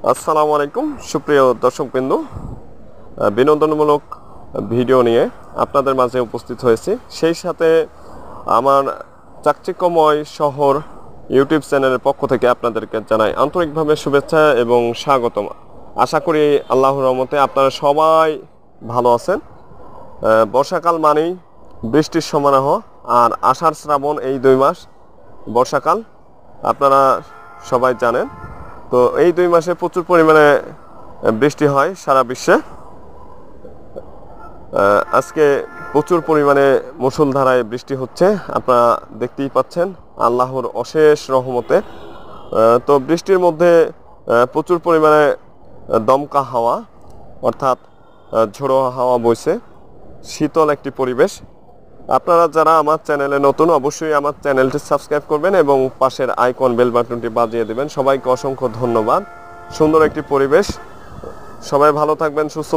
আসসালামু আলাইকুম সুপ্রিয় দর্শকবৃন্দ, বিনোদনমূলক ভিডিও নিয়ে আপনাদের মাঝে উপস্থিত হয়েছি। সেই সাথে আমার চাকচিক্যময় শহর ইউটিউব চ্যানেলের পক্ষ থেকে আপনাদেরকে জানাই আন্তরিকভাবে শুভেচ্ছা এবং স্বাগতম। আশা করি আল্লাহর রহমতে আপনারা সবাই ভালো আছেন। বর্ষাকাল মানেই বৃষ্টির সমারোহ, আর আষাঢ় শ্রাবণ এই 2 মাস বর্ষাকাল আপনারা সবাই জানেন। তো এই 2 মাসে প্রচুর পরিমাণে বৃষ্টি হয় সারা বিশ্বে। আজকে প্রচুর পরিমাণে মুষলধারায় বৃষ্টি হচ্ছে, আপনারা দেখতেই পাচ্ছেন আল্লাহর অশেষ রহমতে। তো বৃষ্টির মধ্যে প্রচুর পরিমাণে দমকা হাওয়া অর্থাৎ ঝোড়ো হাওয়া বইছে, শীতল একটি পরিবেশ। আপনারা যারা আমার চ্যানেলে নতুন, অবশ্যই আমার চ্যানেলটি সাবস্ক্রাইব করবেন এবং পাশের আইকন বেল বাটনটি বাজিয়ে দেবেন। সবাইকে অসংখ্য ধন্যবাদ। সুন্দর একটি পরিবেশ, সবাই ভালো থাকবেন, সুস্থ